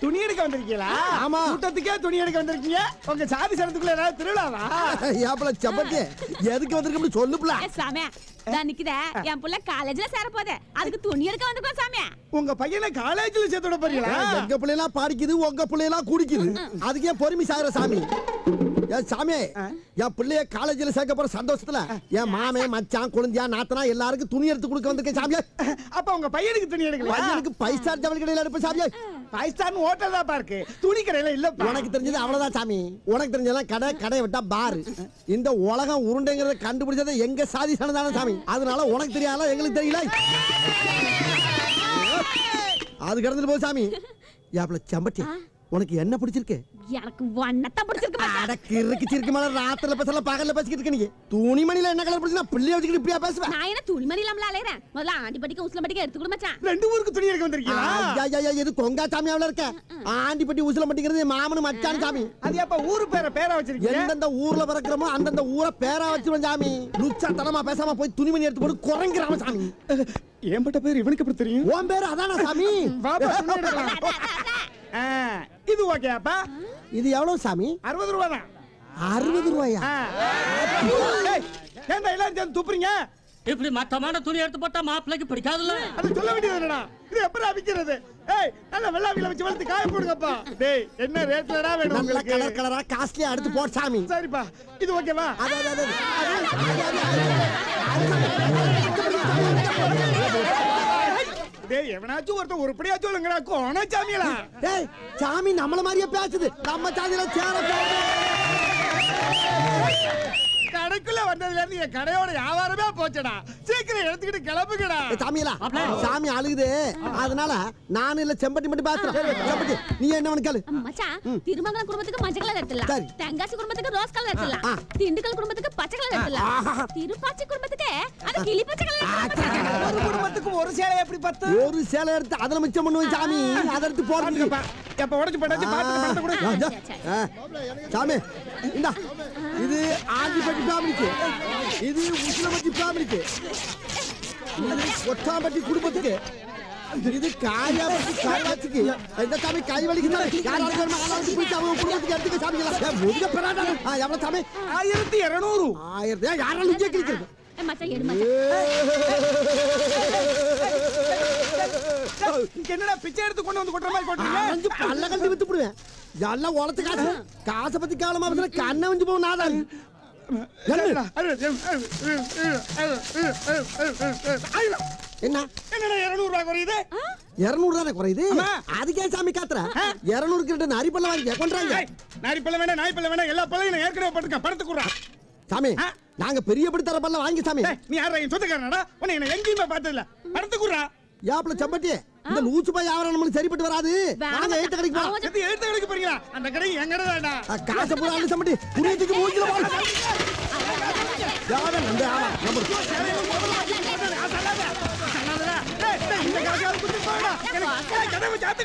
துணி எடுக்க வந்திருக்கீங்களா? ஆமா. கூட்டத்துக்கே துணி எடுக்க வந்திருக்கீங்க. உங்க சாதி சனத்துக்குள்ள ஏதாவது திருவிழாவா? ஏப்பல சம்பத்தி எதுக்கு வந்திருக்கோம்னு சொல்லுப்ல. சாமி நான் நிக்குதே என் புள்ள காலேஜ்ல சேர போதே அதுக்கு துணி எடுக்க வந்திருக்கோம் சாமி. உங்க பையனை காலேஜ்ல சேர்த்து விட போறீங்களா? எங்க பிள்ளைலாம் படிக்குது உங்க பிள்ளைலாம் குடிக்குது. அதுக்கு ஏன் பொறுமை சாகுற சாமி? ஏன் சாமி என் பிள்ளைய காலேஜ்ல சேர்க்க போற சந்தோஷத்துல என் மாமே மச்சான் குழந்தையா நாத்தனா எல்லாருக்கும் துணி எடுத்து கொடுக்க வந்திருக்கேன் சாமியா. அப்ப உங்க பையனுக்கு துணி எடுக்கல? பையனுக்கு 5 ஸ்டார் ஜவுளி கடையில எடுப்பேன் சாமியா. 5 ஸ்டார் ஹோட்டல் தான் இருக்கு, துணி கடையில இல்ல. உனக்கு தெரிஞ்சது அவ்வளவுதான் சாமி. உனக்கு தெரிஞ்சதெல்லாம் கடை, கடையை விட்டா பாரு. இந்த உலகம் உருண்டைங்கிறத கண்டுபிடிச்சது எங்க சாதி சனதான சாமி. அதனால உனக்கு தெரியாத எங்களுக்கு தெரியல. அது கடந்துட்டு போ சாமி. யாப்ல சம்பட்டி உனக்கு என்ன பிடிச்சிருக்கு? எனக்கு வண்ணத்தை பிடிச்சிருக்கு. அடக்கு இருக்கு சிரிக்கு மேல ராத்திரில பேசல பகல்ல பேசிக்கிட்டு இருக்க நீங்க. துணிமணில என்ன கலர் பிடிச்சா பிள்ளைய வச்சுக்கிட்டு இப்படியா பேசுவ? நான் என்ன துணிமணி இல்லாமல அலையறேன். முதல்ல ஆண்டிப்பட்டிக்கு உஸ்லம்பட்டிக்கு எடுத்து கொடு மச்சான். ரெண்டு ஊருக்கு துணி எடுக்க வந்திருக்கீங்களா? ஐயா இது கொங்கா சாமியாவுல இருக்க. ஆண்டிப்பட்டி உஸ்லம்பட்டிங்கிறது மாமனு மச்சான் சாமி. அது அப்ப ஊரு பேரா வச்சிருக்கீங்க? எந்தெந்த ஊர்ல பிறக்கிறோமோ அந்தந்த ஊரை பேரா வச்சிருவோம் சாமி. லுச்சா தனமா பேசாம போய் துணிமணி எடுத்து போட்டு குறைங்கிறாம சாமி. ஏம்பட்ட பேர் இவனுக்கு எப்படி தெரியும்? உன் பேரு அதானா சாமி? பாப்பா துணி எடுக்கலாம். இது ஓகேப்பா. இது எவ்வளவு சாமி? 60 ரூபாய் தான். 60 ரூபாயா? ஏன்டா எல்லாரும் சேர்ந்து துப்புறீங்க? இப்படி மட்டமான துணி எடுத்து போட்டா மாப்பிளைக்கு பிடிக்காதுல்ல. அது சொல்ல வேண்டியது என்னடா? இது எப்படி விக்கிறது? ஏய் நல்ல வெள்ளாவில வச்சு வளர்த்து காய போடுங்கப்பா. டேய் என்ன ரேட்லடா வேணும் நல்ல உங்களுக்கு? கலர் கலரா காஸ்ட்லியா எடுத்து போடு சாமி. சரிப்பா இது ஓகேவா? டேய் எவனாச்சும் ஒருத்தன் உருப்படியா சொல்லுங்கடா. கோண சாமியலா? டேய் சாமி நம்மள மாதிரியே பேசுது. நம்ம சாதியில சேர கடைக்குள்ள வந்ததுல இருந்து என் கடையோட வியாபாரமே போச்சடா. சீக்கிரம் எடுத்துக்கிட்டு கிளம்புங்கடா. சாமியலா சாமி அழுகுது. அதனால நான் இல்ல செம்பட்டி மட்டும் பாத்துறேன். செம்பட்டி நீ என்ன கேளு மச்சான். திருமங்கலம் குடும்பத்துக்கு மஞ்சள் கலர் எடுத்துடலாம். தெங்காசி குடும்பத்துக்கு ரோஸ் கலர் எடுத்துடலாம். திண்டுக்கல் குடும்பத்துக்கு பச்சை கலர் எடுத்துடலாம். திருப்பாச்சி குடும்பத்துக்கு அது கிளி பச்சை கலர். ஒரு குடும்பத்துக்கு ஒரு சேலை எப்படி பத்து? ஒரு சேலை எடுத்து அதுல மிச்சம் பண்ணுவேன் சாமி. அத எடுத்து போடுங்கப்பா. எப்ப உடைச்சு போட்டாச்சு பாத்து பணத்தை கொடு. சாமி இந்தா இது ஆண்டிப்பட்டி ஃபேமிலிக்கு, இது உஸ்லம்பட்டி ஃபேமிலிக்கு, இது கொட்டாம்பட்டி குடும்பத்துக்கு, இது காயாபட்டி காயாச்சிக்கு. இந்த சாமி கை வலிக்குது. யாராவது ஒரு ஆளாவது போய் அவங்க குடும்பத்துக்கு எடுத்துக்க சாமிங்களா. முதுக பெறாடா. எவ்வளவு சாமி? 1200. 1000 யாராலும் இங்கே கிளிக்கிறது. மச்சான் எடு மச்சான். என்னடா பிச்சை எடுத்து கொண்டு வந்து கொட்டற மாதிரி கொட்டறீங்க? அஞ்சு பல்ல கண்டு வித்து போடுவேன். எல்லாம் உலத்து காசு. காசை பத்தி காலமா பேசுற கண்ணை வந்து போகும் நாதான். என்ன என்ன என்னடா 200 ரூபாய் குறையுது? 200 தானே குறையுது. அதுக்கே சாமி காத்துற 200 கிட்ட நரிப்பல்ல வாங்கி கொண்டாங்க. நரிப்பல்ல வேணா நாய்ப்பல்ல வேணா எல்லா பல்லையும் நான் ஏற்கனவே படுத்துக்க படுத்து குறா. சாமி நாங்க பெரிய படி தர பல்ல வாங்கி சாமி. நீ யாரா என் சொந்தக்காரனடா? உன்னை என்ன எங்கேயுமே பார்த்தது இல்ல. படுத்து குறா. யாப்ல சம்பட்டி இந்த லூச்சு பாய் வியாபாரம் நமக்கு சரிப்பட்டு வராது. நாங்க எழுத்து கடைக்கு போறோம். எழுத்து கடைக்கு போறீங்களா? அந்த கடை எங்கடா தான்டா. காசை பூரா அள்ளி சம்பட்டி புரியத்துக்கு மூஞ்சில போடு. யாரா நந்த ஆமா நம்ம இந்த கடைக்கு குத்தி போடா. எனக்கு கடை வச்சாத்து